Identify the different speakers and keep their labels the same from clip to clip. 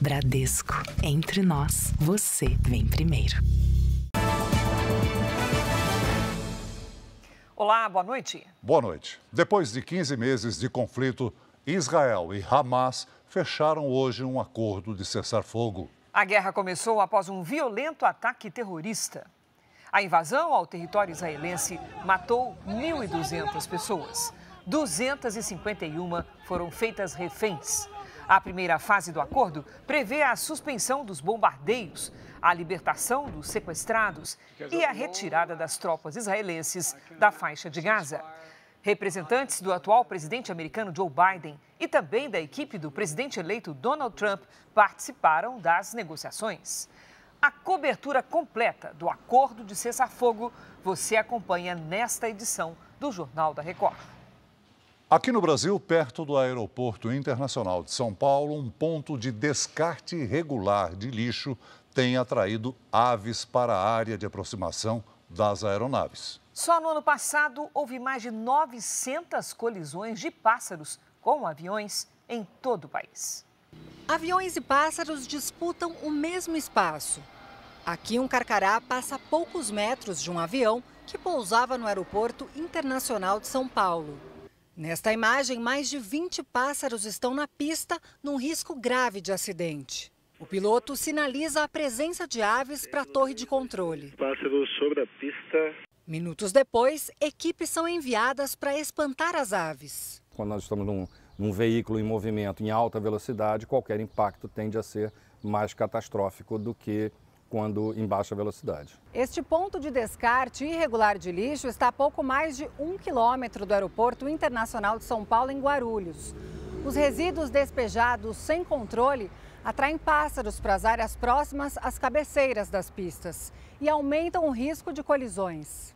Speaker 1: Bradesco. Entre nós, você vem primeiro.
Speaker 2: Olá, boa noite.
Speaker 3: Boa noite. Depois de 15 meses de conflito, Israel e Hamas fecharam hoje um acordo de cessar-fogo.
Speaker 2: A guerra começou após um violento ataque terrorista. A invasão ao território israelense matou 1.200 pessoas. 251 foram feitas reféns. A primeira fase do acordo prevê a suspensão dos bombardeios, a libertação dos sequestrados e a retirada das tropas israelenses da faixa de Gaza. Representantes do atual presidente americano Joe Biden e também da equipe do presidente eleito Donald Trump participaram das negociações. A cobertura completa do acordo de cessar-fogo você acompanha nesta edição do Jornal da Record.
Speaker 3: Aqui no Brasil, perto do Aeroporto Internacional de São Paulo, um ponto de descarte irregular de lixo tem atraído aves para a área de aproximação das aeronaves.
Speaker 2: Só no ano passado, houve mais de 900 colisões de pássaros com aviões em todo o país.
Speaker 4: Aviões e pássaros disputam o mesmo espaço. Aqui, um carcará passa a poucos metros de um avião que pousava no Aeroporto Internacional de São Paulo. Nesta imagem, mais de 20 pássaros estão na pista, num risco grave de acidente. O piloto sinaliza a presença de aves para a torre de controle.
Speaker 5: Pássaros sobre a pista.
Speaker 4: Minutos depois, equipes são enviadas para espantar as aves.
Speaker 6: Quando nós estamos num veículo em movimento em alta velocidade, qualquer impacto tende a ser mais catastrófico do que quando em baixa velocidade.
Speaker 4: Este ponto de descarte irregular de lixo está a pouco mais de 1 quilômetro do Aeroporto Internacional de São Paulo, em Guarulhos. Os resíduos despejados sem controle atraem pássaros para as áreas próximas às cabeceiras das pistas e aumentam o risco de colisões.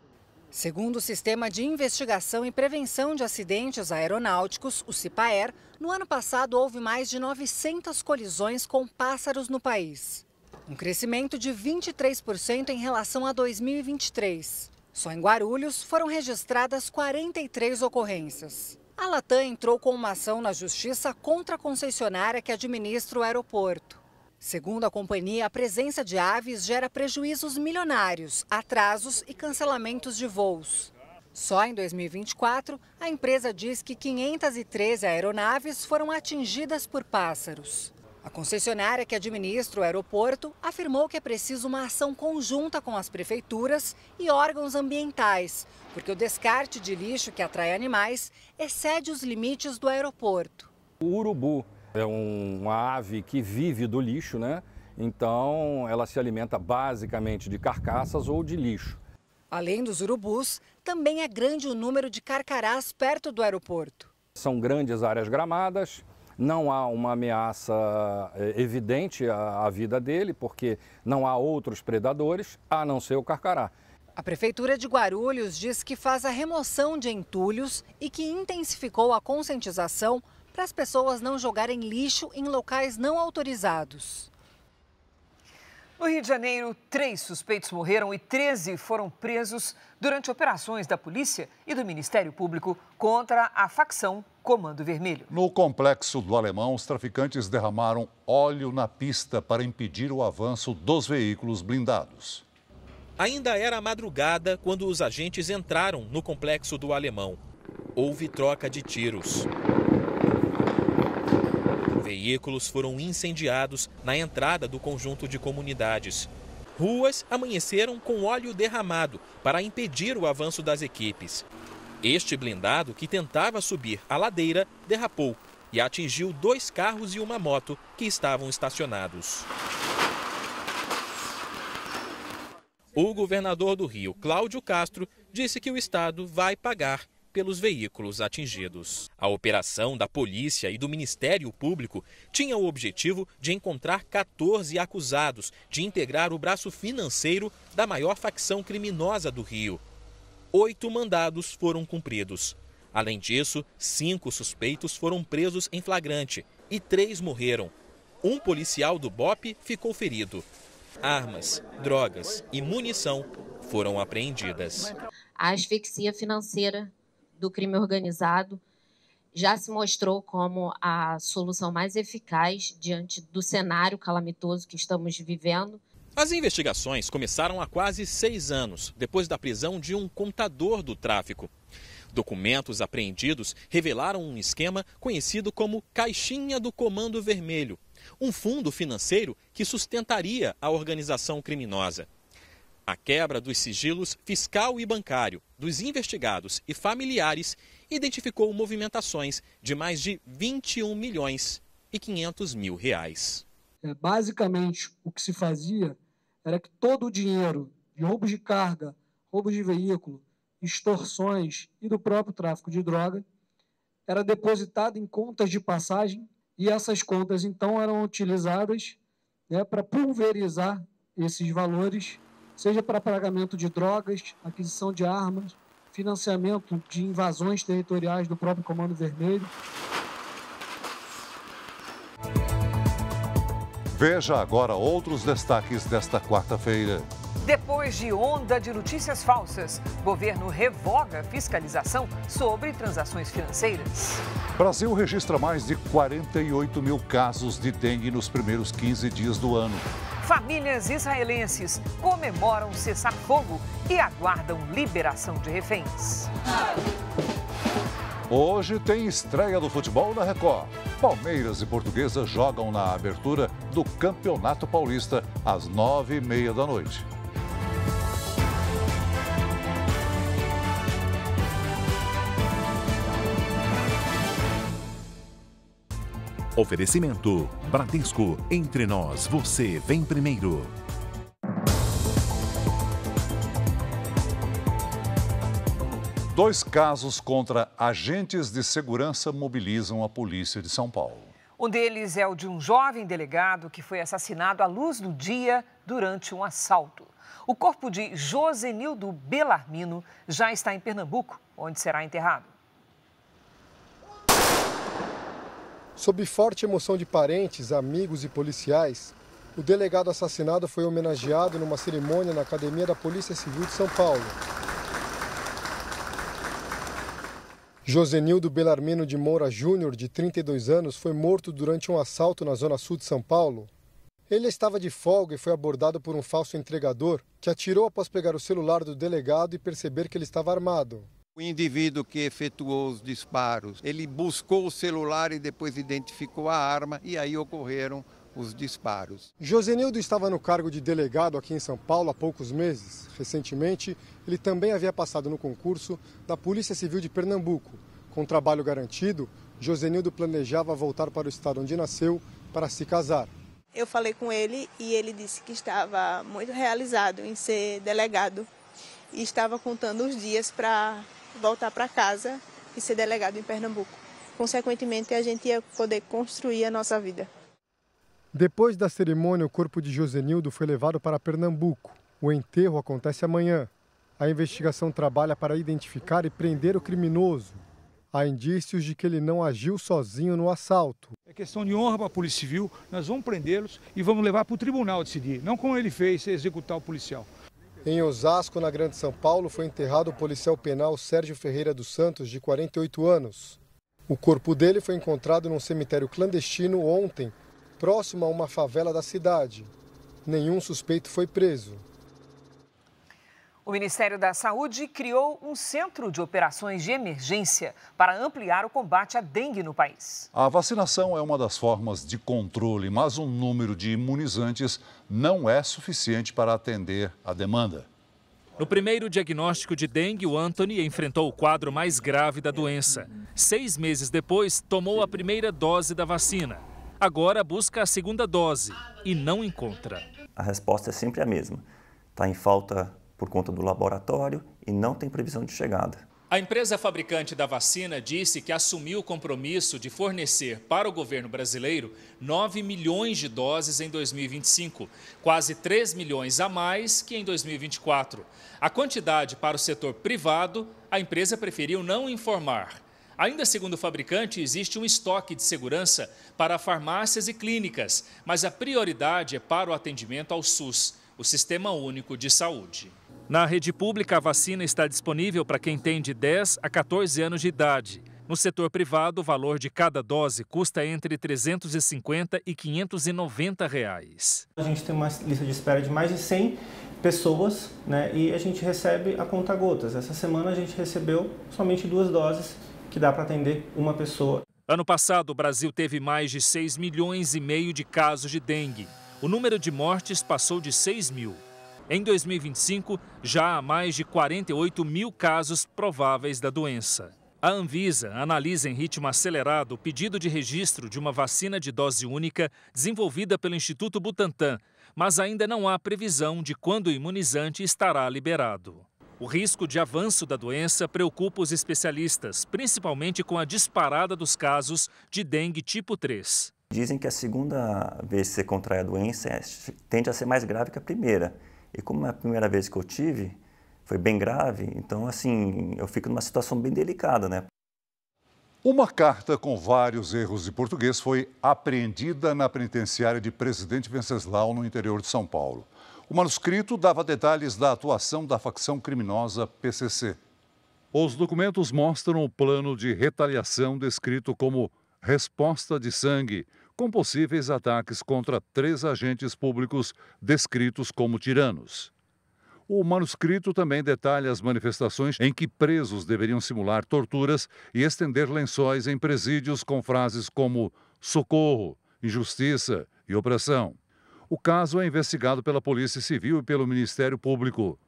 Speaker 4: Segundo o Sistema de Investigação e Prevenção de Acidentes Aeronáuticos, o CIPAER, no ano passado houve mais de 900 colisões com pássaros no país. Um crescimento de 23% em relação a 2023. Só em Guarulhos foram registradas 43 ocorrências. A Latam entrou com uma ação na Justiça contra a concessionária que administra o aeroporto. Segundo a companhia, a presença de aves gera prejuízos milionários, atrasos e cancelamentos de voos. Só em 2024, a empresa diz que 513 aeronaves foram atingidas por pássaros. A concessionária que administra o aeroporto afirmou que é preciso uma ação conjunta com as prefeituras e órgãos ambientais, porque o descarte de lixo que atrai animais excede os limites do aeroporto.
Speaker 6: O urubu é uma ave que vive do lixo, né? Então ela se alimenta basicamente de carcaças ou de lixo.
Speaker 4: Além dos urubus, também é grande o número de carcarás perto do aeroporto.
Speaker 6: São grandes áreas gramadas. Não há uma ameaça evidente à vida dele, porque não há outros predadores, a não ser o carcará.
Speaker 4: A Prefeitura de Guarulhos diz que faz a remoção de entulhos e que intensificou a conscientização para as pessoas não jogarem lixo em locais não autorizados.
Speaker 2: No Rio de Janeiro, 3 suspeitos morreram e 13 foram presos durante operações da polícia e do Ministério Público contra a facção Comando Vermelho.
Speaker 3: No complexo do Alemão, os traficantes derramaram óleo na pista para impedir o avanço dos veículos blindados.
Speaker 7: Ainda era madrugada quando os agentes entraram no complexo do Alemão. Houve troca de tiros. Veículos foram incendiados na entrada do conjunto de comunidades. Ruas amanheceram com óleo derramado para impedir o avanço das equipes. Este blindado, que tentava subir a ladeira, derrapou e atingiu 2 carros e uma moto que estavam estacionados. O governador do Rio, Cláudio Castro, disse que o estado vai pagar pelos veículos atingidos. A operação da polícia e do Ministério Público tinha o objetivo de encontrar 14 acusados de integrar o braço financeiro da maior facção criminosa do Rio. 8 mandados foram cumpridos. Além disso, 5 suspeitos foram presos em flagrante e 3 morreram. Um policial do BOPE ficou ferido. Armas, drogas e munição foram apreendidas.
Speaker 8: A asfixia financeira do crime organizado já se mostrou como a solução mais eficaz diante do cenário calamitoso que estamos vivendo.
Speaker 7: As investigações começaram há quase 6 anos, depois da prisão de um contador do tráfico. Documentos apreendidos revelaram um esquema conhecido como Caixinha do Comando Vermelho, um fundo financeiro que sustentaria a organização criminosa. A quebra dos sigilos fiscal e bancário dos investigados e familiares identificou movimentações de mais de 21 milhões e 500 mil reais.
Speaker 9: Basicamente, o que se fazia era que todo o dinheiro de roubos de carga, roubos de veículo, extorsões e do próprio tráfico de droga era depositado em contas de passagem e essas contas, então, eram utilizadas para pulverizar esses valores, seja para pagamento de drogas, aquisição de armas, financiamento de invasões territoriais do próprio Comando Vermelho.
Speaker 3: Veja agora outros destaques desta quarta-feira.
Speaker 2: Depois de onda de notícias falsas, governo revoga fiscalização sobre transações financeiras.
Speaker 3: Brasil registra mais de 48 mil casos de dengue nos primeiros 15 dias do ano.
Speaker 2: Famílias israelenses comemoram cessar-fogo e aguardam liberação de reféns.
Speaker 3: Hoje tem estreia do futebol na Record. Palmeiras e Portuguesa jogam na abertura do Campeonato Paulista às 9h30 da noite.
Speaker 10: Oferecimento Bradesco. Entre nós, você vem primeiro.
Speaker 3: Dois casos contra agentes de segurança mobilizam a polícia de São Paulo.
Speaker 2: Um deles é o de um jovem delegado que foi assassinado à luz do dia durante um assalto. O corpo de Josenildo Bellarmino já está em Pernambuco, onde será enterrado.
Speaker 11: Sob forte emoção de parentes, amigos e policiais, o delegado assassinado foi homenageado numa cerimônia na Academia da Polícia Civil de São Paulo. Josenildo Bellarmino de Moura Júnior, de 32 anos, foi morto durante um assalto na zona sul de São Paulo. Ele estava de folga e foi abordado por um falso entregador que atirou após pegar o celular do delegado e perceber que ele estava armado.
Speaker 12: O indivíduo que efetuou os disparos, ele buscou o celular e depois identificou a arma e aí ocorreram os disparos.
Speaker 11: Josenildo estava no cargo de delegado aqui em São Paulo há poucos meses. Recentemente, ele também havia passado no concurso da Polícia Civil de Pernambuco. Com trabalho garantido, Josenildo planejava voltar para o estado onde nasceu para se casar.
Speaker 13: Eu falei com ele e ele disse que estava muito realizado em ser delegado e estava contando os dias para voltar para casa e ser delegado em Pernambuco. Consequentemente, a gente ia poder construir a nossa vida.
Speaker 11: Depois da cerimônia, o corpo de Josenildo foi levado para Pernambuco. O enterro acontece amanhã. A investigação trabalha para identificar e prender o criminoso. Há indícios de que ele não agiu sozinho no assalto.
Speaker 14: É questão de honra para a Polícia Civil, nós vamos prendê-los e vamos levar para o tribunal decidir, não como ele fez, executar o policial.
Speaker 11: Em Osasco, na Grande São Paulo, foi enterrado o policial penal Sérgio Ferreira dos Santos, de 48 anos. O corpo dele foi encontrado num cemitério clandestino ontem, próximo a uma favela da cidade. Nenhum suspeito foi preso.
Speaker 2: O Ministério da Saúde criou um centro de operações de emergência para ampliar o combate à dengue no país.
Speaker 3: A vacinação é uma das formas de controle, mas o número de imunizantes não é suficiente para atender a demanda.
Speaker 15: No primeiro diagnóstico de dengue, o Anthony enfrentou o quadro mais grave da doença. 6 meses depois, tomou a primeira dose da vacina. Agora busca a segunda dose e não encontra.
Speaker 16: A resposta é sempre a mesma. Está em falta por conta do laboratório e não tem previsão de chegada.
Speaker 15: A empresa fabricante da vacina disse que assumiu o compromisso de fornecer para o governo brasileiro 9 milhões de doses em 2025, quase 3 milhões a mais que em 2024. A quantidade para o setor privado, a empresa preferiu não informar. Ainda segundo o fabricante, existe um estoque de segurança para farmácias e clínicas, mas a prioridade é para o atendimento ao SUS, o Sistema Único de Saúde. Na rede pública, a vacina está disponível para quem tem de 10 a 14 anos de idade. No setor privado, o valor de cada dose custa entre R$ 350 e R$ 590.
Speaker 17: A gente tem uma lista de espera de mais de 100 pessoas, né, e a gente recebe a conta-gotas. Essa semana a gente recebeu somente 2 doses, que dá para atender uma pessoa.
Speaker 15: Ano passado, o Brasil teve mais de 6,5 milhões de casos de dengue. O número de mortes passou de 6 mil. Em 2025, já há mais de 48 mil casos prováveis da doença. A Anvisa analisa em ritmo acelerado o pedido de registro de uma vacina de dose única desenvolvida pelo Instituto Butantan, mas ainda não há previsão de quando o imunizante estará liberado. O risco de avanço da doença preocupa os especialistas, principalmente com a disparada dos casos de dengue tipo 3.
Speaker 16: Dizem que a segunda vez que você contrai a doença tende a ser mais grave que a primeira. E como é a primeira vez que eu tive, foi bem grave, então assim, eu fico numa situação bem delicada, né?
Speaker 3: Uma carta com vários erros de português foi apreendida na penitenciária de Presidente Venceslau, no interior de São Paulo. O manuscrito dava detalhes da atuação da facção criminosa PCC. Os documentos mostram o plano de retaliação descrito como resposta de sangue, com possíveis ataques contra 3 agentes públicos descritos como tiranos. O manuscrito também detalha as manifestações em que presos deveriam simular torturas e estender lençóis em presídios com frases como socorro, injustiça e opressão. O caso é investigado pela Polícia Civil e pelo Ministério Público.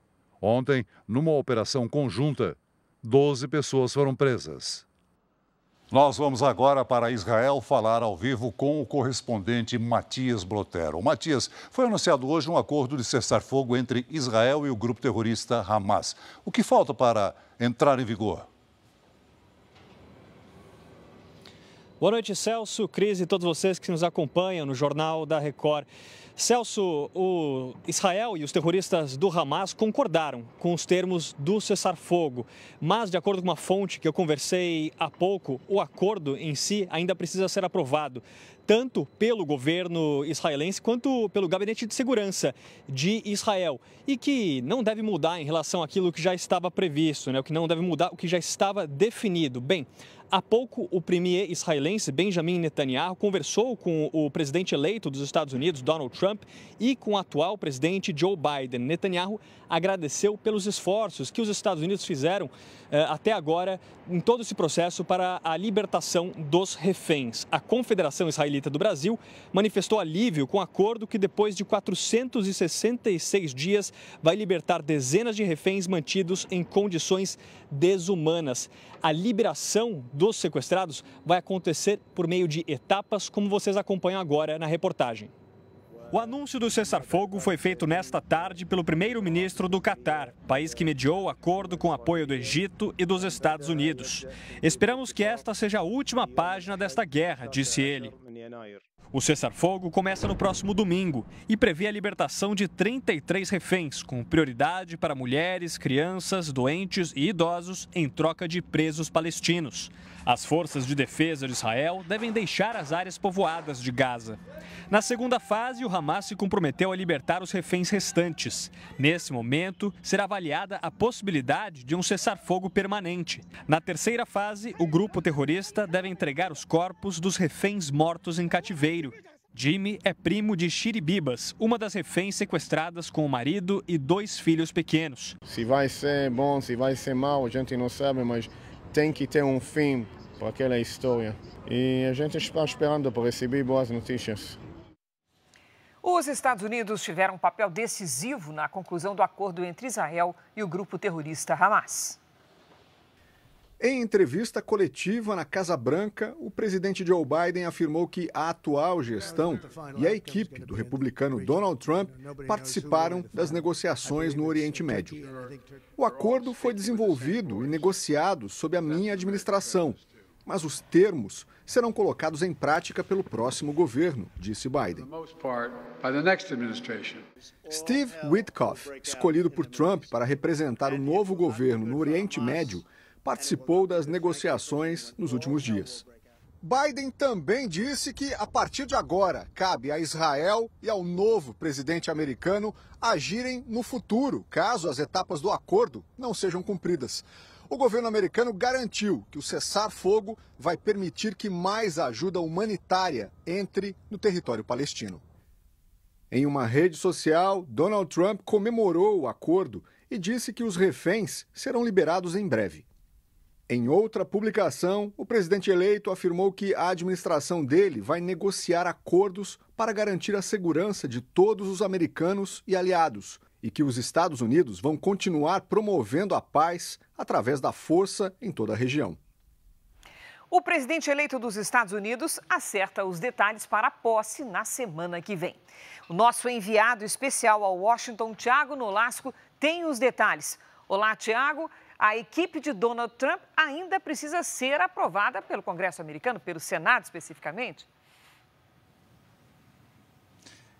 Speaker 3: Ontem, numa operação conjunta, 12 pessoas foram presas. Nós vamos agora para Israel falar ao vivo com o correspondente Matias Blotero. Matias, foi anunciado hoje um acordo de cessar-fogo entre Israel e o grupo terrorista Hamas. O que falta para entrar em vigor?
Speaker 18: Boa noite, Celso, Cris e todos vocês que nos acompanham no Jornal da Record. Celso, o Israel e os terroristas do Hamas concordaram com os termos do cessar-fogo, mas, de acordo com uma fonte que eu conversei há pouco, o acordo em si ainda precisa ser aprovado, tanto pelo governo israelense quanto pelo Gabinete de Segurança de Israel, e que não deve mudar em relação àquilo que já estava previsto, né? O que não deve mudar, o que já estava definido. Bem, há pouco, o premier israelense Benjamin Netanyahu conversou com o presidente eleito dos Estados Unidos, Donald Trump, e com o atual presidente Joe Biden. Netanyahu agradeceu pelos esforços que os Estados Unidos fizeram até agora em todo esse processo para a libertação dos reféns. A Confederação Israelita do Brasil manifestou alívio com o acordo que, depois de 466 dias, vai libertar dezenas de reféns mantidos em condições desumanas. A liberação dos sequestrados vai acontecer por meio de etapas, como vocês acompanham agora na reportagem. O anúncio do cessar-fogo foi feito nesta tarde pelo primeiro-ministro do Catar, país que mediou o acordo com o apoio do Egito e dos Estados Unidos. Esperamos que esta seja a última página desta guerra, disse ele. O cessar-fogo começa no próximo domingo e prevê a libertação de 33 reféns, com prioridade para mulheres, crianças, doentes e idosos, em troca de presos palestinos. As forças de defesa de Israel devem deixar as áreas povoadas de Gaza. Na segunda fase, o Hamas se comprometeu a libertar os reféns restantes. Nesse momento, será avaliada a possibilidade de um cessar-fogo permanente. Na terceira fase, o grupo terrorista deve entregar os corpos dos reféns mortos em cativeiro. Jimmy é primo de Shiri Bibas, uma das reféns sequestradas com o marido e 2 filhos pequenos.
Speaker 19: Se vai ser bom, se vai ser mal, a gente não sabe, mas tem que ter um fim para aquela história. E a gente está esperando para receber boas notícias.
Speaker 2: Os Estados Unidos tiveram um papel decisivo na conclusão do acordo entre Israel e o grupo terrorista Hamas.
Speaker 20: Em entrevista coletiva na Casa Branca, o presidente Joe Biden afirmou que a atual gestão e a equipe do republicano Donald Trump participaram das negociações no Oriente Médio. O acordo foi desenvolvido e negociado sob a minha administração, mas os termos serão colocados em prática pelo próximo governo, disse Biden. Steve Witkoff, escolhido por Trump para representar o novo governo no Oriente Médio, participou das negociações nos últimos dias. Biden também disse que, a partir de agora, cabe a Israel e ao novo presidente americano agirem no futuro, caso as etapas do acordo não sejam cumpridas. o governo americano garantiu que o cessar-fogo vai permitir que mais ajuda humanitária entre no território palestino. Em uma rede social, Donald Trump comemorou o acordo e disse que os reféns serão liberados em breve. Em outra publicação, o presidente eleito afirmou que a administração dele vai negociar acordos para garantir a segurança de todos os americanos e aliados e que os Estados Unidos vão continuar promovendo a paz através da força em toda a região.
Speaker 2: O presidente eleito dos Estados Unidos acerta os detalhes para a posse na semana que vem. O nosso enviado especial ao Washington, Tiago Nolasco, tem os detalhes. Olá, Tiago. A equipe de Donald Trump ainda precisa ser aprovada pelo Congresso americano, pelo Senado especificamente?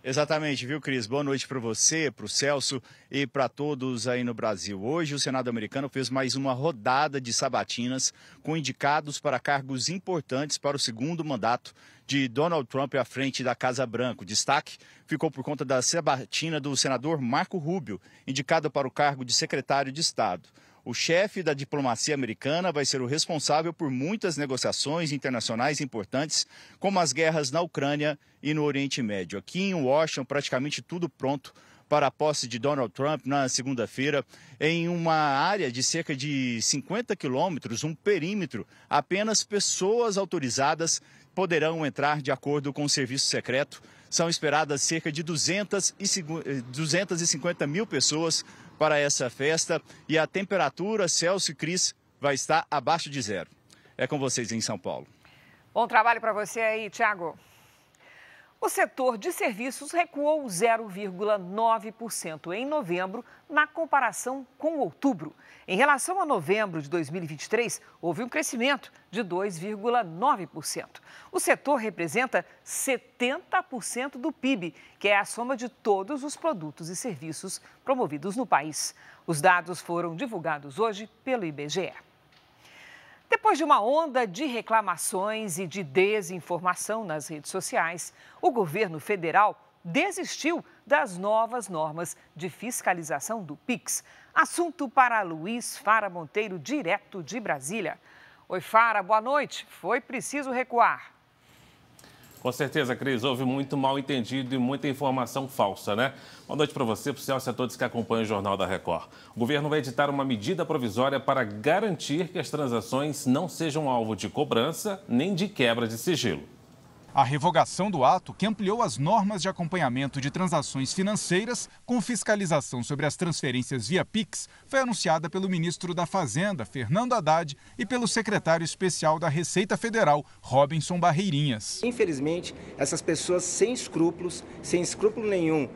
Speaker 21: Exatamente, viu, Cris? Boa noite para você, para o Celso e para todos aí no Brasil. Hoje o Senado americano fez mais uma rodada de sabatinas com indicados para cargos importantes para o segundo mandato de Donald Trump à frente da Casa Branca. O destaque ficou por conta da sabatina do senador Marco Rubio, indicado para o cargo de secretário de Estado. O chefe da diplomacia americana vai ser o responsável por muitas negociações internacionais importantes, como as guerras na Ucrânia e no Oriente Médio. Aqui em Washington, praticamente tudo pronto para a posse de Donald Trump na segunda-feira, em uma área de cerca de 50 quilômetros, um perímetro. Apenas pessoas autorizadas poderão entrar de acordo com o serviço secreto. São esperadas cerca de 250 mil pessoas para essa festa e a temperatura, Celso e Cris, vai estar abaixo de zero. É com vocês em São Paulo.
Speaker 2: Bom trabalho para você aí, Tiago. O setor de serviços recuou 0,9% em novembro, na comparação com outubro. Em relação a novembro de 2023, houve um crescimento de 2,9%. O setor representa 70% do PIB, que é a soma de todos os produtos e serviços promovidos no país. Os dados foram divulgados hoje pelo IBGE. Depois de uma onda de reclamações e de desinformação nas redes sociais, o governo federal desistiu das novas normas de fiscalização do Pix. Assunto para Luiz Fara Monteiro, direto de Brasília. Oi, Fara, boa noite. Foi preciso recuar.
Speaker 22: Com certeza, Cris, houve muito mal entendido e muita informação falsa, né? Boa noite para você, para o Celso e a todos que acompanham o Jornal da Record. O governo vai editar uma medida provisória para garantir que as transações não sejam alvo de cobrança nem de quebra de sigilo.
Speaker 23: A revogação do ato, que ampliou as normas de acompanhamento de transações financeiras com fiscalização sobre as transferências via Pix, foi anunciada pelo ministro da Fazenda, Fernando Haddad, e pelo secretário especial da Receita Federal, Robinson Barreirinhas.
Speaker 24: Infelizmente, essas pessoas sem escrúpulo nenhum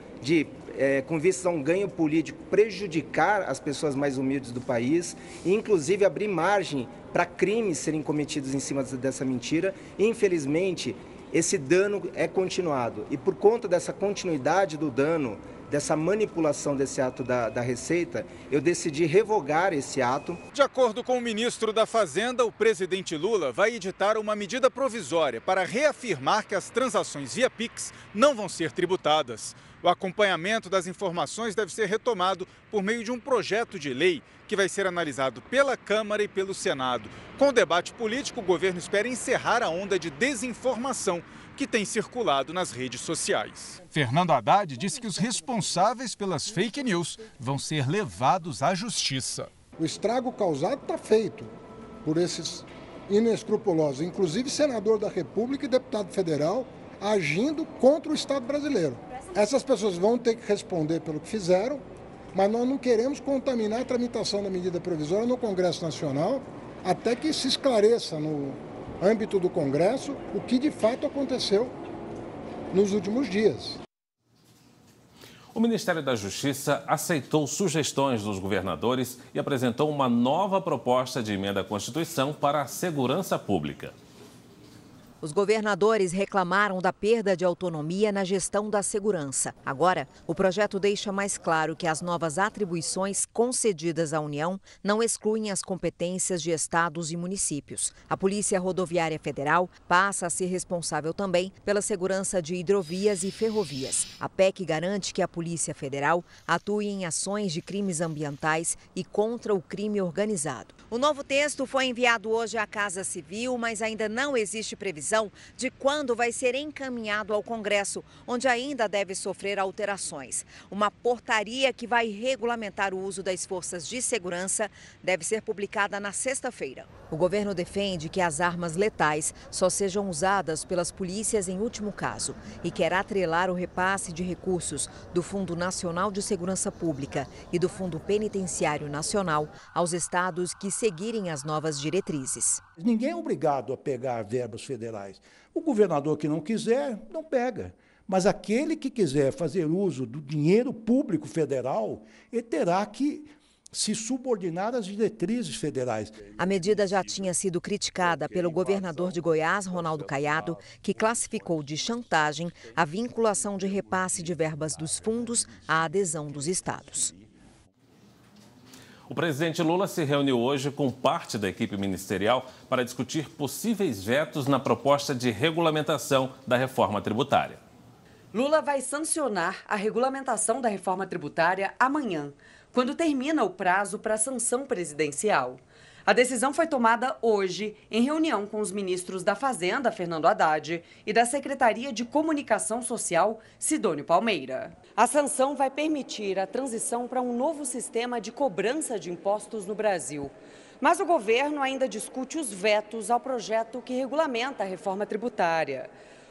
Speaker 24: com vistas a um ganho político, prejudicar as pessoas mais humildes do país e, inclusive, abrir margem para crimes serem cometidos em cima dessa mentira. Infelizmente, esse dano é continuado e, por conta dessa continuidade do dano, dessa manipulação desse ato da Receita, eu decidi revogar esse ato.
Speaker 23: De acordo com o ministro da Fazenda, o presidente Lula vai editar uma medida provisória para reafirmar que as transações via Pix não vão ser tributadas. O acompanhamento das informações deve ser retomado por meio de um projeto de lei que vai ser analisado pela Câmara e pelo Senado. Com o debate político, o governo espera encerrar a onda de desinformação que tem circulado nas redes sociais. Fernando Haddad disse que os responsáveis pelas fake news vão ser levados à justiça.
Speaker 25: O estrago causado está feito por esses inescrupulosos, inclusive senador da República e deputado federal, agindo contra o Estado brasileiro. Essas pessoas vão ter que responder pelo que fizeram, mas nós não queremos contaminar a tramitação da medida provisória no Congresso Nacional até que se esclareça no âmbito do Congresso o que de fato aconteceu nos últimos dias.
Speaker 22: O Ministério da Justiça aceitou sugestões dos governadores e apresentou uma nova proposta de emenda à Constituição para a segurança pública.
Speaker 1: Os governadores reclamaram da perda de autonomia na gestão da segurança. Agora, o projeto deixa mais claro que as novas atribuições concedidas à União não excluem as competências de estados e municípios. A Polícia Rodoviária Federal passa a ser responsável também pela segurança de hidrovias e ferrovias. A PEC garante que a Polícia Federal atue em ações de crimes ambientais e contra o crime organizado. O novo texto foi enviado hoje à Casa Civil, mas ainda não existe previsão de quando vai ser encaminhado ao Congresso, onde ainda deve sofrer alterações. Uma portaria que vai regulamentar o uso das forças de segurança deve ser publicada na sexta-feira. O governo defende que as armas letais só sejam usadas pelas polícias em último caso e quer atrelar o repasse de recursos do Fundo Nacional de Segurança Pública e do Fundo Penitenciário Nacional aos estados que seguirem as novas diretrizes.
Speaker 4: Ninguém é obrigado a pegar verbas federais. O governador que não quiser, não pega. Mas aquele que quiser fazer uso do dinheiro público federal, ele terá que se subordinar às diretrizes federais.
Speaker 1: A medida já tinha sido criticada pelo governador de Goiás, Ronaldo Caiado, que classificou de chantagem a vinculação de repasse de verbas dos fundos à adesão dos estados.
Speaker 22: O presidente Lula se reuniu hoje com parte da equipe ministerial para discutir possíveis vetos na proposta de regulamentação da reforma tributária.
Speaker 5: Lula vai sancionar a regulamentação da reforma tributária amanhã, quando termina o prazo para a sanção presidencial. A decisão foi tomada hoje em reunião com os ministros da Fazenda, Fernando Haddad, e da Secretaria de Comunicação Social, Sidônio Palmeira. A sanção vai permitir a transição para um novo sistema de cobrança de impostos no Brasil. Mas o governo ainda discute os vetos ao projeto que regulamenta a reforma tributária.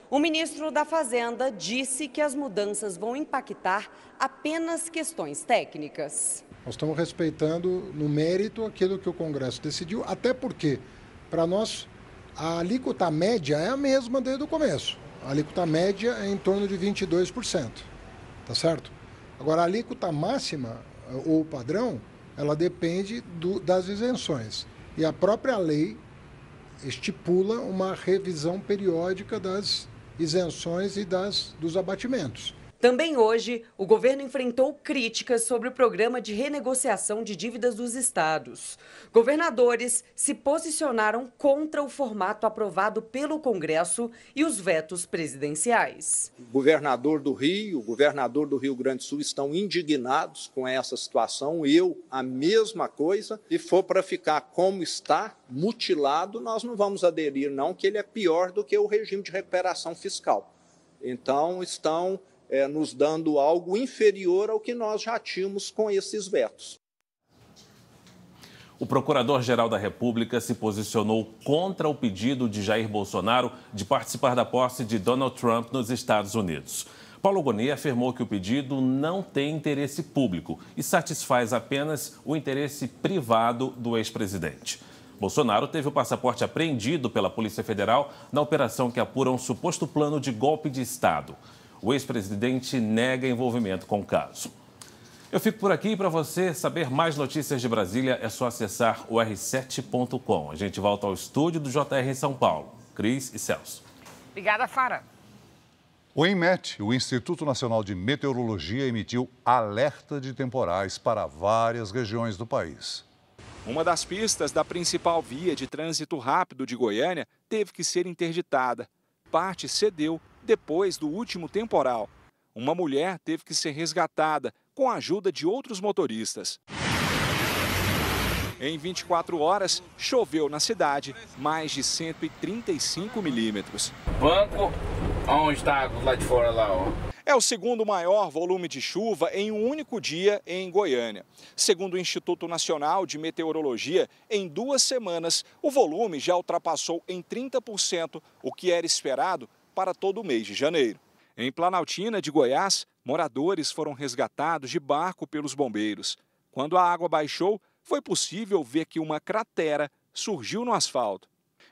Speaker 5: O ministro da Fazenda disse que as mudanças vão impactar apenas questões técnicas.
Speaker 25: Nós estamos respeitando no mérito aquilo que o Congresso decidiu, até porque, para nós, a alíquota média é a mesma desde o começo. A alíquota média é em torno de 22%, tá certo? Agora, a alíquota máxima, ou padrão, ela depende das isenções. E a própria lei estipula uma revisão periódica das isenções e dos abatimentos.
Speaker 5: Também hoje, o governo enfrentou críticas sobre o programa de renegociação de dívidas dos estados. Governadores se posicionaram contra o formato aprovado pelo Congresso e os vetos presidenciais.
Speaker 6: O governador do Rio Grande do Sul estão indignados com essa situação. A mesma coisa. Se for para ficar como está, mutilado, nós não vamos aderir, não, que ele é pior do que o regime de recuperação fiscal. Então, estão nos dando algo inferior ao que nós já tínhamos com esses vetos.
Speaker 22: O Procurador-Geral da República se posicionou contra o pedido de Jair Bolsonaro de participar da posse de Donald Trump nos Estados Unidos. Paulo Gonet afirmou que o pedido não tem interesse público e satisfaz apenas o interesse privado do ex-presidente. Bolsonaro teve o passaporte apreendido pela Polícia Federal na operação que apura um suposto plano de golpe de Estado. O ex-presidente nega envolvimento com o caso. Eu fico por aqui. Para você saber mais notícias de Brasília, é só acessar o r7.com. A gente volta ao estúdio do JR em São Paulo. Cris e Celso.
Speaker 2: Obrigada, Fara.
Speaker 3: O INMET, o Instituto Nacional de Meteorologia, emitiu alerta de temporais para várias regiões do país.
Speaker 8: Uma das pistas da principal via de trânsito rápido de Goiânia teve que ser interditada. Parte cedeu depois do último temporal. Uma mulher teve que ser resgatada com a ajuda de outros motoristas. Em 24 horas, choveu na cidade mais de 135 milímetros.
Speaker 26: Banco, onde está lá de fora lá, ó.
Speaker 8: É o segundo maior volume de chuva em um único dia em Goiânia. Segundo o Instituto Nacional de Meteorologia, em 2 semanas, o volume já ultrapassou em 30% o que era esperado para todo o mês de janeiro. Em Planaltina, de Goiás, moradores foram resgatados de barco pelos bombeiros. Quando a água baixou, foi possível ver que uma cratera surgiu no asfalto.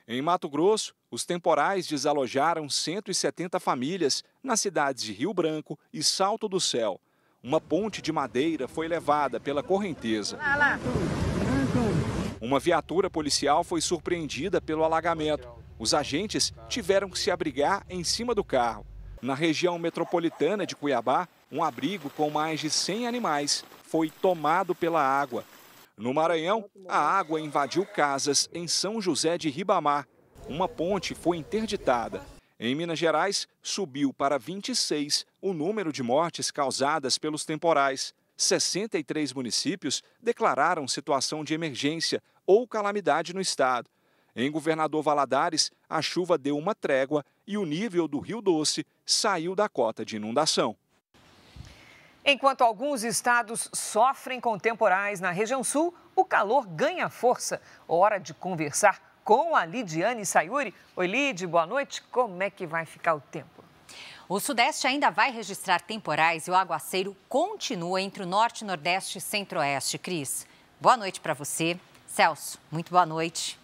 Speaker 8: Em Mato Grosso, os temporais desalojaram 170 famílias nas cidades de Rio Branco e Salto do Céu. Uma ponte de madeira foi levada pela correnteza. Uma viatura policial foi surpreendida pelo alagamento. Os agentes tiveram que se abrigar em cima do carro. Na região metropolitana de Cuiabá, um abrigo com mais de 100 animais foi tomado pela água. No Maranhão, a água invadiu casas em São José de Ribamar. Uma ponte foi interditada. Em Minas Gerais, subiu para 26 o número de mortes causadas pelos temporais. 63 municípios declararam situação de emergência ou calamidade no estado. Em Governador Valadares, a chuva deu uma trégua e o nível do Rio Doce saiu da cota de inundação.
Speaker 2: Enquanto alguns estados sofrem com temporais na região sul, o calor ganha força. Hora de conversar com a Lidiane Sayuri. Oi, Lid, boa noite. Como é que vai ficar o tempo?
Speaker 7: O Sudeste ainda vai registrar temporais e o aguaceiro continua entre o Norte, Nordeste e Centro-Oeste. Cris, boa noite para você. Celso, muito boa noite.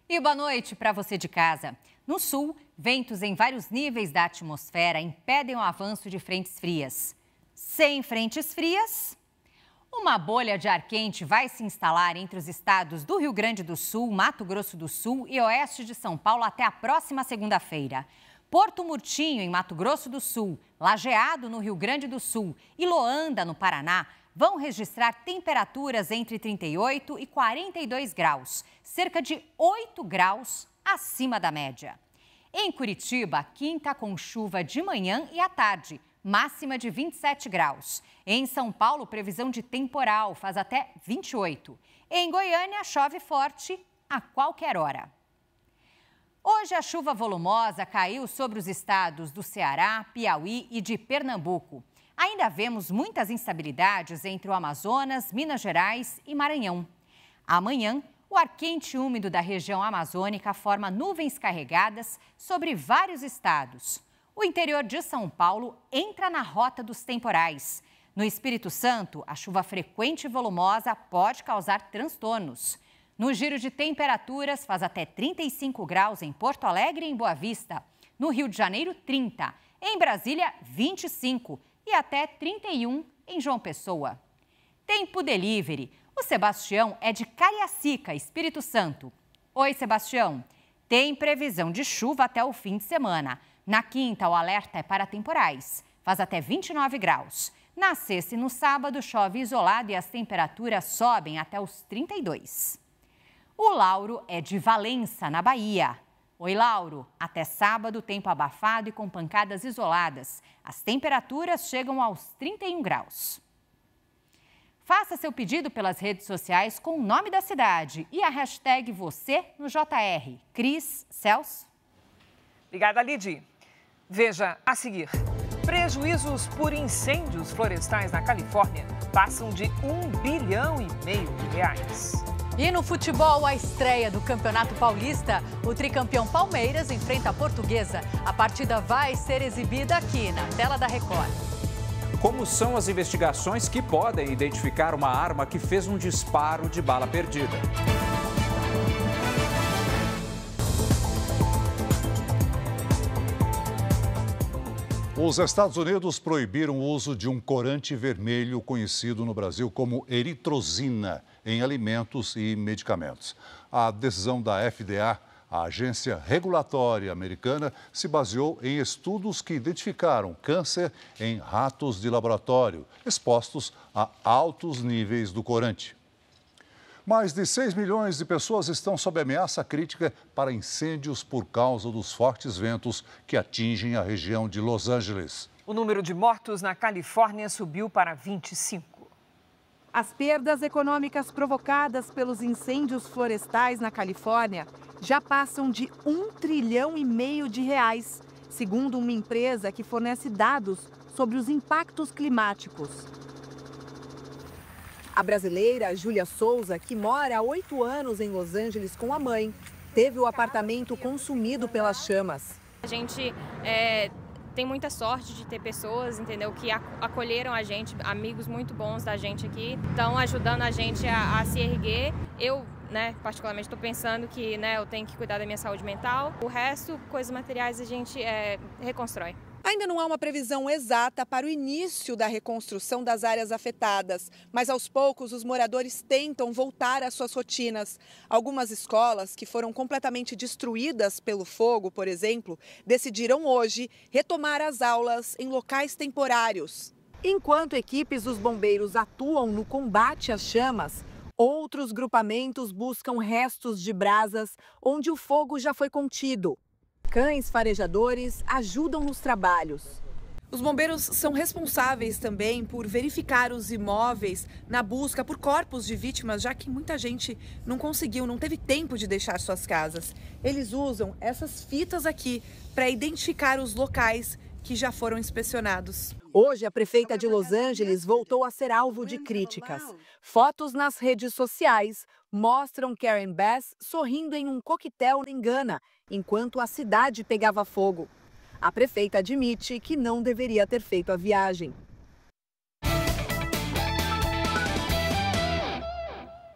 Speaker 7: E boa noite para você de casa. No sul, ventos em vários níveis da atmosfera impedem o avanço de frentes frias. Sem frentes frias, uma bolha de ar quente vai se instalar entre os estados do Rio Grande do Sul, Mato Grosso do Sul e oeste de São Paulo até a próxima segunda-feira. Porto Murtinho, em Mato Grosso do Sul, Lajeado, no Rio Grande do Sul e Loanda, no Paraná, vão registrar temperaturas entre 38 e 42 graus, cerca de 8 graus acima da média. Em Curitiba, quinta com chuva de manhã e à tarde, máxima de 27 graus. Em São Paulo, previsão de temporal, faz até 28. Em Goiânia, chove forte a qualquer hora. Hoje, a chuva volumosa caiu sobre os estados do Ceará, Piauí e de Pernambuco. Ainda vemos muitas instabilidades entre o Amazonas, Minas Gerais e Maranhão. Amanhã, o ar quente e úmido da região amazônica forma nuvens carregadas sobre vários estados. O interior de São Paulo entra na rota dos temporais. No Espírito Santo, a chuva frequente e volumosa pode causar transtornos. No giro de temperaturas, faz até 35 graus em Porto Alegre e em Boa Vista. No Rio de Janeiro, 30. Em Brasília, 25. E até 31 em João Pessoa. Tempo delivery. O Sebastião é de Cariacica, Espírito Santo. Oi, Sebastião. Tem previsão de chuva até o fim de semana. Na quinta, o alerta é para temporais. Faz até 29 graus. Na sexta e no sábado, chove isolado e as temperaturas sobem até os 32. O Lauro é de Valença, na Bahia. Oi, Lauro. Até sábado, tempo abafado e com pancadas isoladas. As temperaturas chegam aos 31 graus. Faça seu pedido pelas redes sociais com o nome da cidade e a hashtag você no JR. Cris, Celso.
Speaker 2: Obrigada, Lidy. Veja a seguir. Prejuízos por incêndios florestais na Califórnia passam de R$1,5 bilhão de reais.
Speaker 9: E no futebol, a estreia do Campeonato Paulista, o tricampeão Palmeiras enfrenta a Portuguesa. A partida vai ser exibida aqui na tela da Record.
Speaker 10: Como são as investigações que podem identificar uma arma que fez um disparo de bala perdida?
Speaker 3: Os Estados Unidos proibiram o uso de um corante vermelho conhecido no Brasil como eritrosina em alimentos e medicamentos. A decisão da FDA, a agência regulatória americana, se baseou em estudos que identificaram câncer em ratos de laboratório, expostos a altos níveis do corante. Mais de 6 milhões de pessoas estão sob ameaça crítica para incêndios por causa dos fortes ventos que atingem a região de Los Angeles.
Speaker 2: O número de mortos na Califórnia subiu para 25.
Speaker 12: As perdas econômicas provocadas pelos incêndios florestais na Califórnia já passam de R$1,5 trilhão de reais, segundo uma empresa que fornece dados sobre os impactos climáticos. A brasileira Júlia Souza, que mora há 8 anos em Los Angeles com a mãe, teve o apartamento consumido pelas chamas.
Speaker 13: A gente tem muita sorte de ter pessoas, entendeu, que acolheram a gente, amigos muito bons da gente aqui, estão ajudando a gente a se erguer. Eu, particularmente, estou pensando que eu tenho que cuidar da minha saúde mental. O resto, coisas materiais, a gente reconstrói.
Speaker 12: Ainda não há uma previsão exata para o início da reconstrução das áreas afetadas, mas aos poucos os moradores tentam voltar às suas rotinas. Algumas escolas que foram completamente destruídas pelo fogo, por exemplo, decidiram hoje retomar as aulas em locais temporários. Enquanto equipes dos bombeiros atuam no combate às chamas, outros grupamentos buscam restos de brasas onde o fogo já foi contido. Cães farejadores ajudam nos trabalhos. Os bombeiros são responsáveis também por verificar os imóveis na busca por corpos de vítimas, já que muita gente não teve tempo de deixar suas casas. Eles usam essas fitas aqui para identificar os locais que já foram inspecionados. Hoje, a prefeita de Los Angeles voltou a ser alvo de críticas. Fotos nas redes sociais mostram Karen Bass sorrindo em um coquetel em Gana, enquanto a cidade pegava fogo. A prefeita admite que não deveria ter feito a viagem.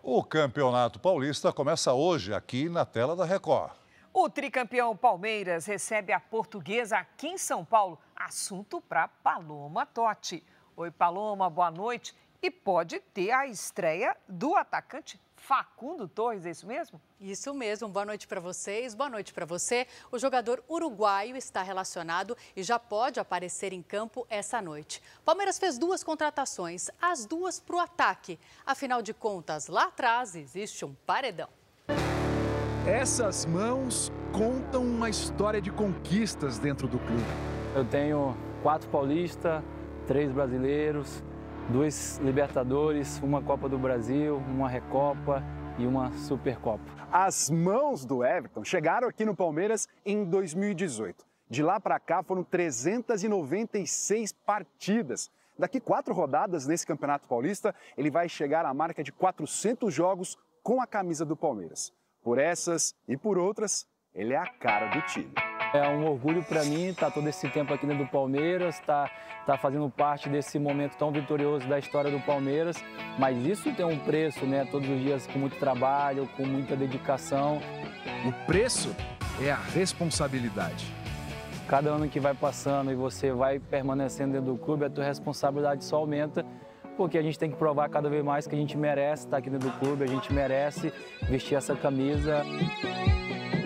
Speaker 3: O Campeonato Paulista começa hoje aqui na tela da Record.
Speaker 2: O tricampeão Palmeiras recebe a Portuguesa aqui em São Paulo. Assunto para Paloma Totti. Oi, Paloma, boa noite. E pode ter a estreia do atacante Facundo Torres, é isso mesmo?
Speaker 9: Isso mesmo. Boa noite para vocês, boa noite para você. O jogador uruguaio está relacionado e já pode aparecer em campo essa noite. Palmeiras fez 2 contratações, as 2 para o ataque. Afinal de contas, lá atrás existe um paredão.
Speaker 11: Essas mãos contam uma história de conquistas dentro do clube.
Speaker 14: Eu tenho 4 paulistas, 3 brasileiros, 2 Libertadores, uma Copa do Brasil, uma Recopa e uma Supercopa.
Speaker 11: As mãos do Everton chegaram aqui no Palmeiras em 2018. De lá para cá foram 396 partidas. Daqui 4 rodadas nesse Campeonato Paulista, ele vai chegar à marca de 400 jogos com a camisa do Palmeiras. Por essas e por outras, ele é a cara do time.
Speaker 14: É um orgulho para mim estar todo esse tempo aqui dentro do Palmeiras, tá fazendo parte desse momento tão vitorioso da história do Palmeiras. Mas isso tem um preço, né? Todos os dias com muito trabalho, com muita dedicação.
Speaker 11: O preço é a responsabilidade.
Speaker 14: Cada ano que vai passando e você vai permanecendo dentro do clube, a tua responsabilidade só aumenta. Porque a gente tem que provar cada vez mais que a gente merece estar aqui dentro do clube, a gente merece vestir essa camisa.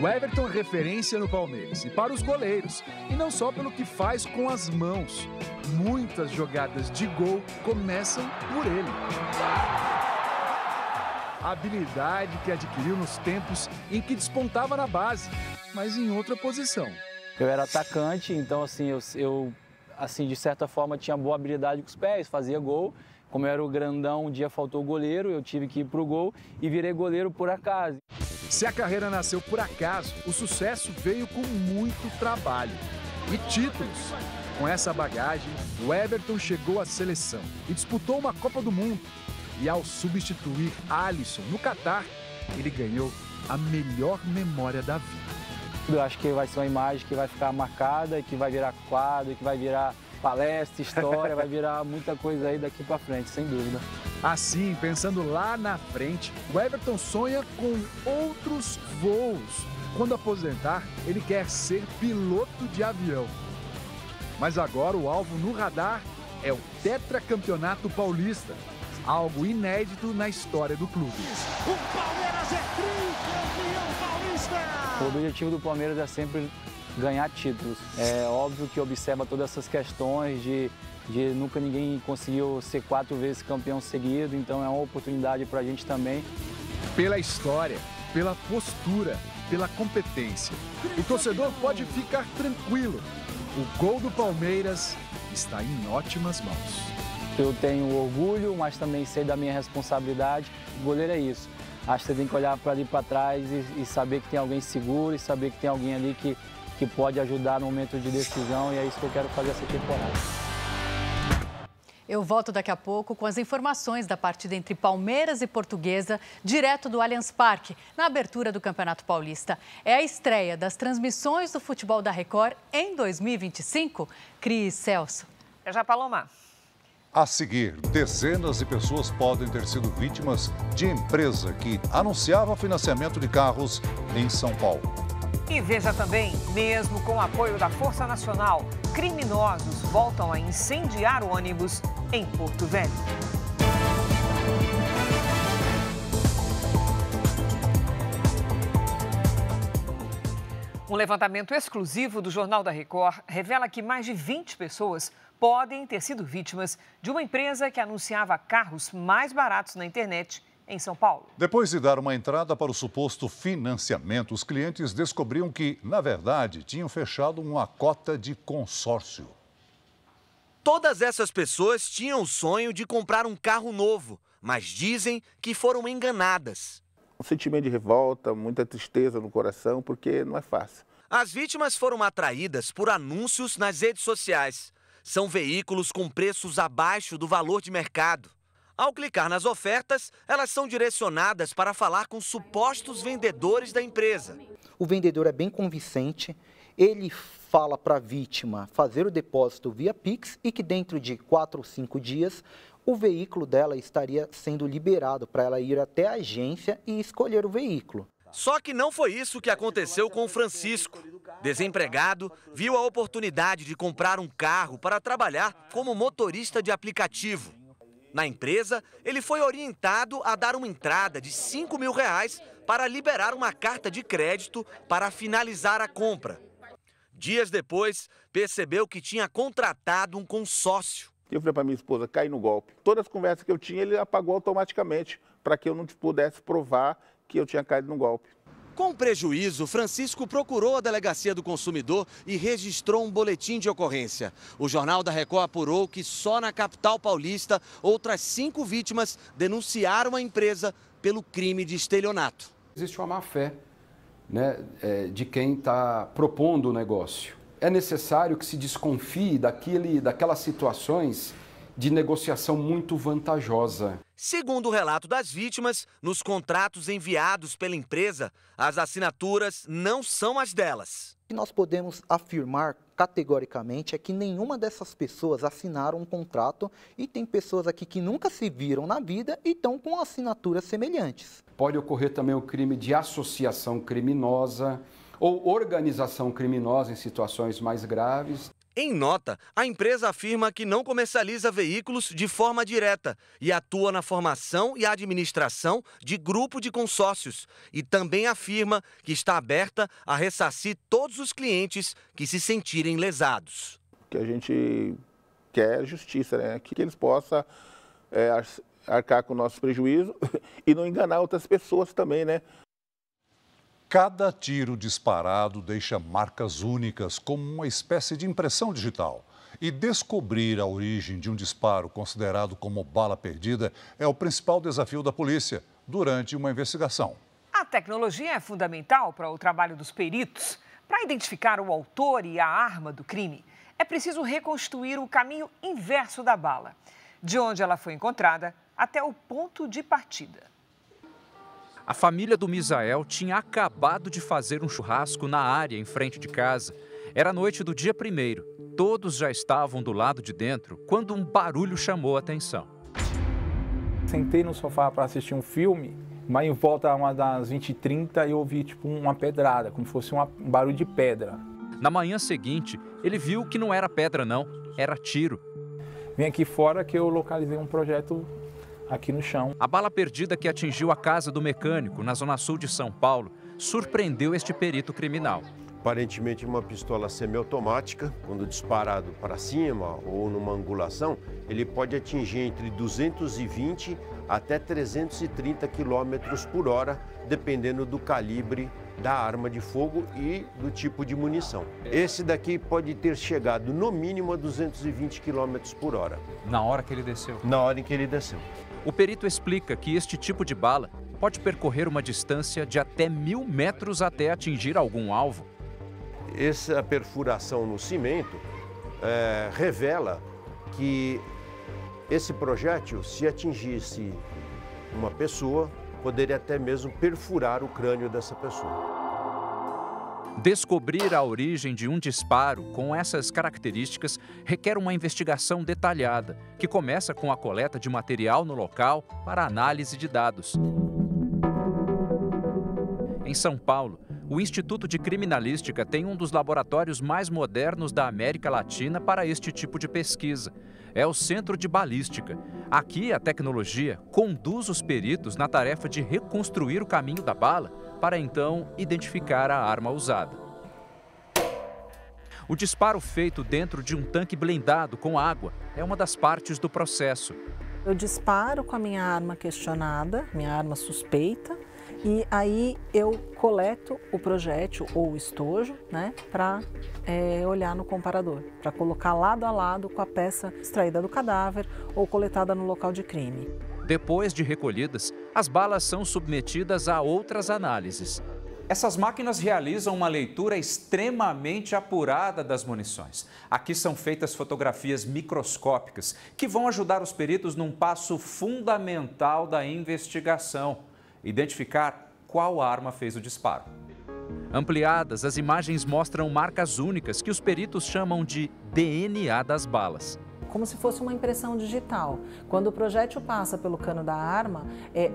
Speaker 11: O Everton é referência no Palmeiras e para os goleiros, e não só pelo que faz com as mãos. Muitas jogadas de gol começam por ele. A habilidade que adquiriu nos tempos em que despontava na base, mas em outra posição.
Speaker 14: Eu era atacante, então eu de certa forma tinha boa habilidade com os pés, fazia gol. Como eu era o grandão, um dia faltou o goleiro, eu tive que ir para o gol e virei goleiro por acaso.
Speaker 11: Se a carreira nasceu por acaso, o sucesso veio com muito trabalho e títulos. Com essa bagagem, o Everton chegou à seleção e disputou uma Copa do Mundo. E ao substituir Alisson no Catar, ele ganhou a melhor memória da vida.
Speaker 14: Eu acho que vai ser uma imagem que vai ficar marcada, que vai virar quadro, que vai virar palestra, história, vai virar muita coisa aí daqui para frente, sem dúvida.
Speaker 11: Assim, pensando lá na frente, o Everton sonha com outros voos. Quando aposentar, ele quer ser piloto de avião. Mas agora o alvo no radar é o Tetracampeonato Paulista, algo inédito na história do clube.
Speaker 15: O Palmeiras é tricampeão paulista!
Speaker 14: O objetivo do Palmeiras é sempre ganhar títulos. É óbvio que observa todas essas questões de nunca ninguém conseguiu ser 4 vezes campeão seguido, então é uma oportunidade para a gente também.
Speaker 11: Pela história, pela postura, pela competência, o torcedor pode ficar tranquilo. O gol do Palmeiras está em ótimas mãos.
Speaker 14: Eu tenho orgulho, mas também sei da minha responsabilidade. O goleiro é isso. Acho que você tem que olhar para ali para trás e saber que tem alguém seguro e saber que tem alguém ali que pode ajudar no momento de decisão, e é isso que eu quero fazer essa temporada.
Speaker 9: Eu volto daqui a pouco com as informações da partida entre Palmeiras e Portuguesa, direto do Allianz Parque, na abertura do Campeonato Paulista. É a estreia das transmissões do futebol da Record em 2025. Cris, Celso.
Speaker 2: É já, Paloma.
Speaker 3: A seguir, dezenas de pessoas podem ter sido vítimas de empresa que anunciava financiamento de carros em São Paulo.
Speaker 2: E veja também, mesmo com o apoio da Força Nacional, criminosos voltam a incendiar ônibus em Porto Velho. Um levantamento exclusivo do Jornal da Record revela que mais de 20 pessoas podem ter sido vítimas de uma empresa que anunciava carros mais baratos na internet em São Paulo.
Speaker 3: Depois de dar uma entrada para o suposto financiamento, os clientes descobriam que, na verdade, tinham fechado uma cota de consórcio.
Speaker 16: Todas essas pessoas tinham o sonho de comprar um carro novo, mas dizem que foram enganadas.
Speaker 17: Um sentimento de revolta, muita tristeza no coração, porque não é fácil.
Speaker 16: As vítimas foram atraídas por anúncios nas redes sociais. São veículos com preços abaixo do valor de mercado. Ao clicar nas ofertas, elas são direcionadas para falar com supostos vendedores da empresa.
Speaker 18: O vendedor é bem convincente, ele fala para a vítima fazer o depósito via Pix e que dentro de 4 ou 5 dias o veículo dela estaria sendo liberado para ela ir até a agência e escolher o veículo.
Speaker 16: Só que não foi isso que aconteceu com o Francisco. Desempregado, viu a oportunidade de comprar um carro para trabalhar como motorista de aplicativo. Na empresa, ele foi orientado a dar uma entrada de R$5.000 para liberar uma carta de crédito para finalizar a compra. Dias depois, percebeu que tinha contratado um consórcio.
Speaker 17: Eu falei para minha esposa, caí no golpe. Todas as conversas que eu tinha, ele apagou automaticamente, para que eu não pudesse provar que eu tinha caído no golpe.
Speaker 16: Com prejuízo, Francisco procurou a Delegacia do Consumidor e registrou um boletim de ocorrência. O Jornal da Record apurou que só na capital paulista, outras 5 vítimas denunciaram a empresa pelo crime de estelionato.
Speaker 19: Existe uma má-fé, né, de quem está propondo o negócio. É necessário que se desconfie daquelas situações de negociação muito vantajosa.
Speaker 16: Segundo o relato das vítimas, nos contratos enviados pela empresa, as assinaturas não são as delas.
Speaker 18: O que nós podemos afirmar categoricamente é que nenhuma dessas pessoas assinaram um contrato e tem pessoas aqui que nunca se viram na vida e estão com assinaturas semelhantes.
Speaker 19: Pode ocorrer também o crime de associação criminosa ou organização criminosa em situações mais graves.
Speaker 16: Em nota, a empresa afirma que não comercializa veículos de forma direta e atua na formação e administração de grupo de consórcios. E também afirma que está aberta a ressarcir todos os clientes que se sentirem lesados.
Speaker 17: O que a gente quer é justiça, né? Que eles possam arcar com o nosso prejuízo e não enganar outras pessoas também, né?
Speaker 3: Cada tiro disparado deixa marcas únicas, como uma espécie de impressão digital. E descobrir a origem de um disparo considerado como bala perdida é o principal desafio da polícia durante uma investigação.
Speaker 2: A tecnologia é fundamental para o trabalho dos peritos. Para identificar o autor e a arma do crime, é preciso reconstruir o caminho inverso da bala, de onde ela foi encontrada até o ponto de partida.
Speaker 10: A família do Misael tinha acabado de fazer um churrasco na área em frente de casa. Era a noite do dia 1º. Todos já estavam do lado de dentro quando um barulho chamou a atenção.
Speaker 20: Sentei no sofá para assistir um filme, mas em volta uma das 20h30 eu ouvi tipo uma pedrada, como se fosse um barulho de pedra.
Speaker 10: Na manhã seguinte, ele viu que não era pedra não, era tiro.
Speaker 20: Vim aqui fora que eu localizei um projeto aqui no chão.
Speaker 10: A bala perdida que atingiu a casa do mecânico, na zona sul de São Paulo, surpreendeu este perito criminal.
Speaker 21: Aparentemente uma pistola semiautomática, quando disparado para cima ou numa angulação, ele pode atingir entre 220 até 330 km por hora, dependendo do calibre da arma de fogo e do tipo de munição. Esse daqui pode ter chegado no mínimo a 220 km por hora.
Speaker 10: Na hora que ele desceu?
Speaker 21: Na hora em que ele desceu.
Speaker 10: O perito explica que este tipo de bala pode percorrer uma distância de até 1000 metros até atingir algum alvo.
Speaker 21: Essa perfuração no cimento revela que esse projétil, se atingisse uma pessoa, poderia até mesmo perfurar o crânio dessa pessoa.
Speaker 10: Descobrir a origem de um disparo com essas características requer uma investigação detalhada, que começa com a coleta de material no local para análise de dados. Em São Paulo, o Instituto de Criminalística tem um dos laboratórios mais modernos da América Latina para este tipo de pesquisa. É o Centro de Balística. Aqui, a tecnologia conduz os peritos na tarefa de reconstruir o caminho da bala para, então, identificar a arma usada. O disparo feito dentro de um tanque blindado com água é uma das partes do processo.
Speaker 1: Eu disparo com a minha arma questionada, minha arma suspeita, e aí eu coleto o projétil ou o estojo, né, para olhar no comparador, para colocar lado a lado com a peça extraída do cadáver ou coletada no local de crime.
Speaker 10: Depois de recolhidas, as balas são submetidas a outras análises. Essas máquinas realizam uma leitura extremamente apurada das munições. Aqui são feitas fotografias microscópicas que vão ajudar os peritos num passo fundamental da investigação: identificar qual arma fez o disparo. Ampliadas, as imagens mostram marcas únicas que os peritos chamam de DNA das balas.
Speaker 1: Como se fosse uma impressão digital. Quando o projétil passa pelo cano da arma,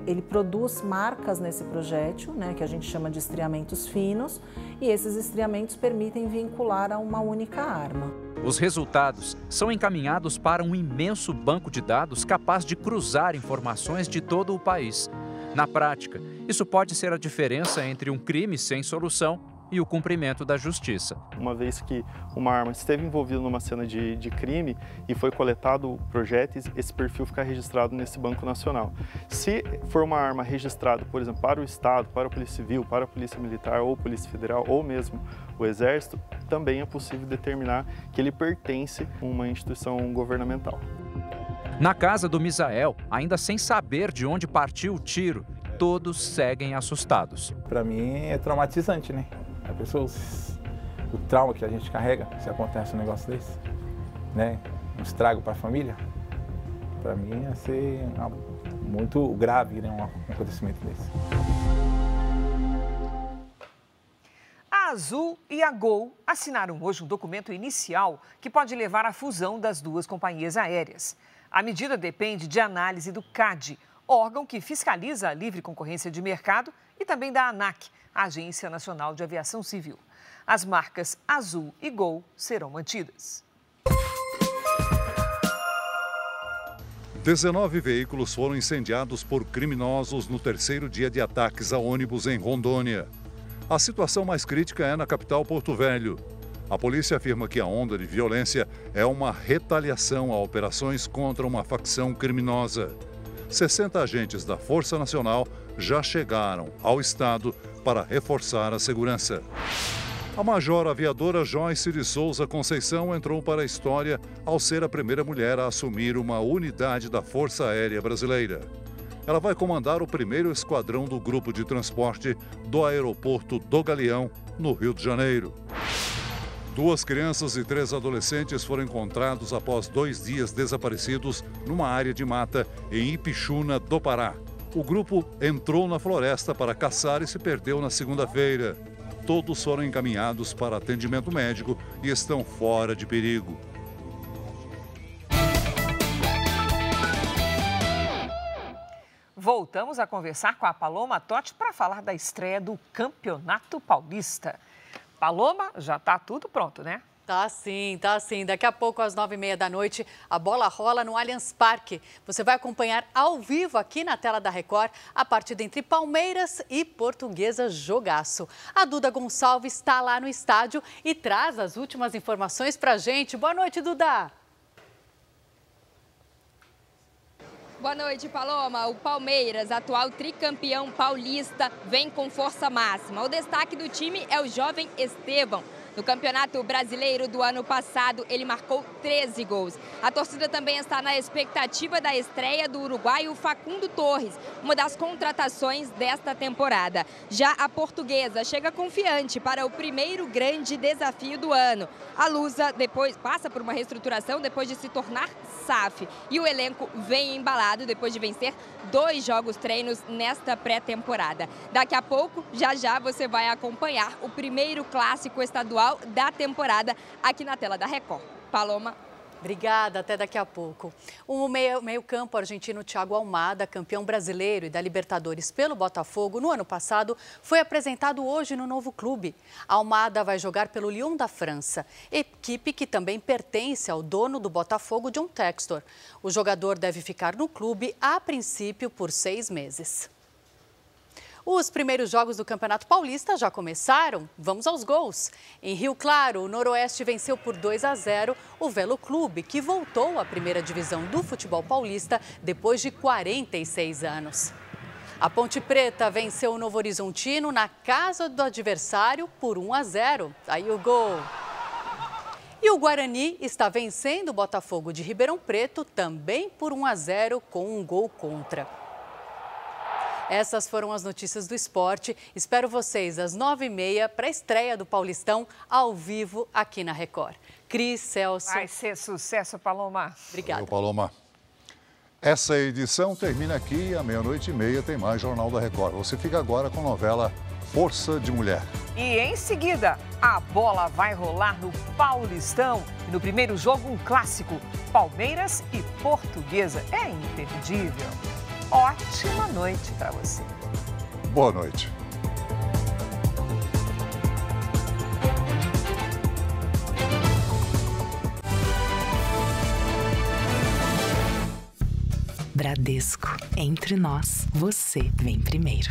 Speaker 1: ele produz marcas nesse projétil, né, que a gente chama de estriamentos finos, e esses estriamentos permitem vincular a uma única arma.
Speaker 10: Os resultados são encaminhados para um imenso banco de dados capaz de cruzar informações de todo o país. Na prática, isso pode ser a diferença entre um crime sem solução e o cumprimento da justiça.
Speaker 4: Uma vez que uma arma esteve envolvida numa cena de crime e foi coletado projéteis, esse perfil fica registrado nesse Banco Nacional. Se for uma arma registrada, por exemplo, para o Estado, para a Polícia Civil, para a Polícia Militar ou Polícia Federal ou mesmo o Exército, também é possível determinar que ele pertence a uma instituição governamental.
Speaker 10: Na casa do Misael, ainda sem saber de onde partiu o tiro, todos seguem assustados.
Speaker 20: Para mim é traumatizante, né? A pessoa, o trauma que a gente carrega, se acontece um negócio desse, né? Um estrago para a família, para mim ia ser muito grave, né? Um acontecimento desse.
Speaker 2: A Azul e a Gol assinaram hoje um documento inicial que pode levar à fusão das duas companhias aéreas. A medida depende de análise do CADE, órgão que fiscaliza a livre concorrência de mercado, e também da ANAC, a Agência Nacional de Aviação Civil. As marcas Azul e Gol serão mantidas.
Speaker 3: 19 veículos foram incendiados por criminosos no terceiro dia de ataques a ônibus em Rondônia. A situação mais crítica é na capital Porto Velho. A polícia afirma que a onda de violência é uma retaliação a operações contra uma facção criminosa. 60 agentes da Força Nacional já chegaram ao estado para reforçar a segurança. A major aviadora Joyce de Souza Conceição entrou para a história ao ser a primeira mulher a assumir uma unidade da Força Aérea Brasileira. Ela vai comandar o primeiro esquadrão do grupo de transporte do aeroporto do Galeão, no Rio de Janeiro. 2 crianças e 3 adolescentes foram encontrados após 2 dias desaparecidos numa área de mata em Ipixuna do Pará. O grupo entrou na floresta para caçar e se perdeu na segunda-feira. Todos foram encaminhados para atendimento médico e estão fora de perigo.
Speaker 2: Voltamos a conversar com a Paloma Totti para falar da estreia do Campeonato Paulista. Paloma, já está tudo pronto, né?
Speaker 9: Tá sim, tá sim. Daqui a pouco, às 9h30 da noite, a bola rola no Allianz Parque. Você vai acompanhar ao vivo aqui na tela da Record a partida entre Palmeiras e Portuguesa. Jogaço. A Duda Gonçalves está lá no estádio e traz as últimas informações pra gente. Boa noite, Duda.
Speaker 5: Boa noite, Paloma. O Palmeiras, atual tricampeão paulista, vem com força máxima. O destaque do time é o jovem Estevão. No Campeonato Brasileiro do ano passado, ele marcou 13 gols. A torcida também está na expectativa da estreia do uruguaio Facundo Torres, uma das contratações desta temporada. Já a Portuguesa chega confiante para o primeiro grande desafio do ano. A Lusa passa por uma reestruturação depois de se tornar SAF. E o elenco vem embalado depois de vencer 2 jogos treinos nesta pré-temporada. Daqui a pouco, já você vai acompanhar o primeiro clássico estadual da temporada aqui na tela da Record. Paloma.
Speaker 9: Obrigada, até daqui a pouco. O meio-campo argentino Thiago Almada, campeão brasileiro e da Libertadores pelo Botafogo no ano passado, foi apresentado hoje no novo clube. Almada vai jogar pelo Lyon da França, equipe que também pertence ao dono do Botafogo, John Textor. O jogador deve ficar no clube, a princípio, por 6 meses. Os primeiros jogos do Campeonato Paulista já começaram. Vamos aos gols. Em Rio Claro, o Noroeste venceu por 2-0 o Velo Clube, que voltou à primeira divisão do futebol paulista depois de 46 anos. A Ponte Preta venceu o Novo Horizontino na casa do adversário por 1-0. Aí o gol. E o Guarani está vencendo o Botafogo de Ribeirão Preto também por 1-0 com um gol contra. Essas foram as notícias do esporte. Espero vocês às 9h30 para a estreia do Paulistão ao vivo aqui na Record. Cris, Celso.
Speaker 2: Vai ser sucesso, Paloma.
Speaker 9: Obrigada.
Speaker 3: Paloma. Essa edição termina aqui. À 00:30 tem mais Jornal da Record. Você fica agora com a novela Força de Mulher.
Speaker 2: E em seguida, a bola vai rolar no Paulistão. E no primeiro jogo, um clássico. Palmeiras e Portuguesa. É imperdível. Ótima noite para você.
Speaker 3: Boa noite.
Speaker 6: Bradesco. Entre nós, você vem primeiro.